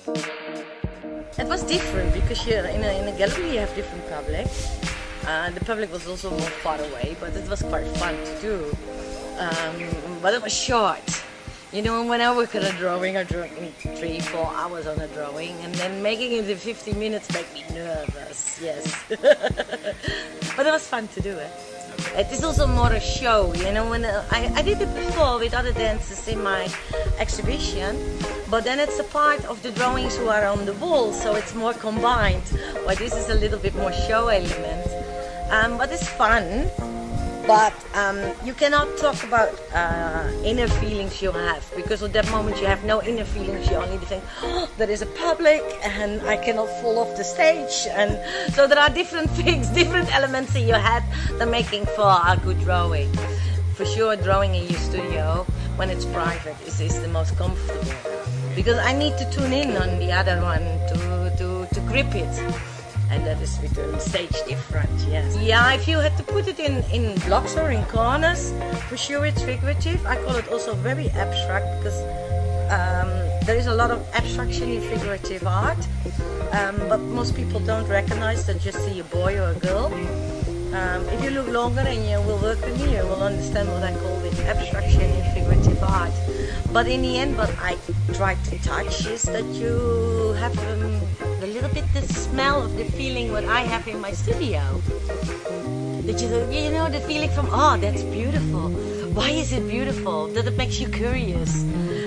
It was different because in a gallery you have different public. The public was also more far away, but it was quite fun to do. But it was short. You know, when I work on a drawing, I draw in 3-4 hours on a drawing, and then making it in 50 minutes make me nervous, yes. But it was fun to do it. It is also more a show, you know, when I did it before with other dancers in my exhibition, but then it's a part of the drawings who are on the wall, so it's more combined. Well, this is a little bit more show element, but it's fun. But you cannot talk about inner feelings you have, because at that moment you have no inner feelings. You only think, oh, there is a public and I cannot fall off the stage. And so there are different things, different elements in your head that making for a good drawing. For sure, drawing in your studio when it's private is the most comfortable, because I need to tune in on the other one to grip it. And that is with the stage different, yes. Yeah, if you had to put it in blocks or in corners, for sure it's figurative. I call it also very abstract, because there is a lot of abstraction in figurative art. But most people don't recognize that, just see a boy or a girl. If you look longer and you will work with me, you will understand what I call it abstraction in figurative art. But in the end, what I try to touch is that you have a little bit the smell of the feeling what I have in my studio. That you know, the feeling from, oh, that's beautiful. Why is it beautiful? That it makes you curious.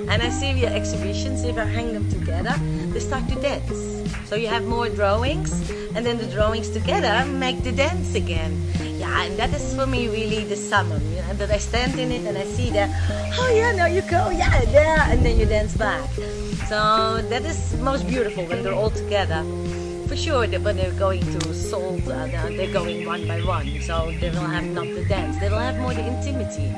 And I see your exhibitions, if I hang them together, they start to dance. So you have more drawings, and then the drawings together make the dance again. Yeah, and that is for me really the summon, you know, that I stand in it and I see that, oh yeah, now you go, yeah, there, and then you dance back. So that is most beautiful when they're all together. For sure, when they're going to Salt, they're going one by one, so they will have not the dance, they will have more the intimity.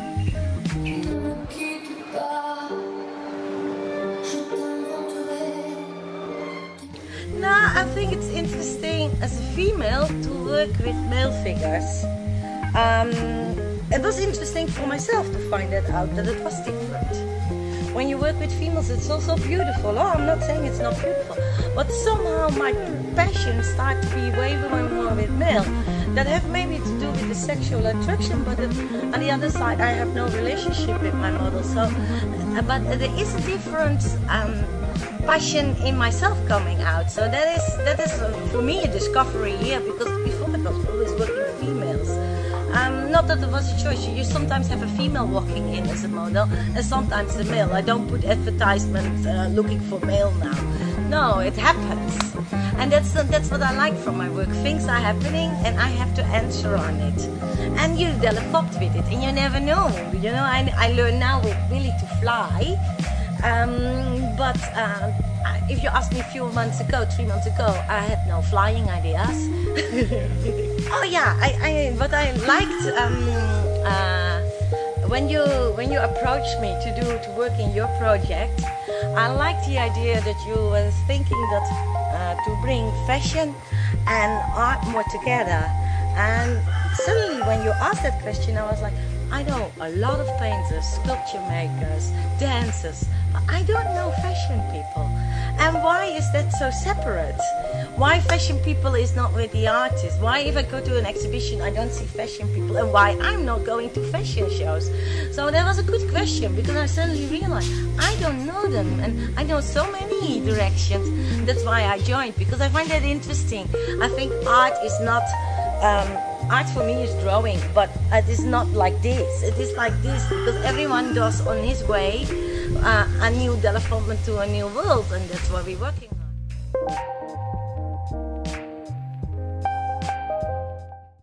No, I think it's interesting as a female to work with male figures. It was interesting for myself to find that out, that it was different. When you work with females, it's also beautiful. Oh, I'm not saying it's not beautiful, but somehow my passion started to be way more with male. That have maybe to do with the sexual attraction, but on the other side, I have no relationship with my model. So, but there is a different passion in myself coming out. So that is for me a discovery here, because before I was always working with females. Not that it was a choice. You sometimes have a female walking in as a model, and sometimes a male. I don't put advertisements looking for male now. No, it happens, and that's what I like from my work. Things are happening, and I have to answer on it. And you develop with it, and you never know. You know, I learn now with really to fly. But if you asked me a few months ago, 3 months ago, I had no flying ideas. Oh yeah, what I liked when you approached me to work in your project, I liked the idea that you were thinking that to bring fashion and art more together. And suddenly, when you asked that question, I was like, I know a lot of painters, sculpture makers, dancers, but I don't know fashion people. And why is that so separate? Why fashion people is not with the artists? Why if I go to an exhibition I don't see fashion people? And why I'm not going to fashion shows? So that was a good question, because I suddenly realized I don't know them, and I know so many directions. That's why I joined, because I find that interesting. I think art is not... art for me is drawing, but it is not like this. It is like this because everyone does on his way a new development to a new world, and that's what we're working on.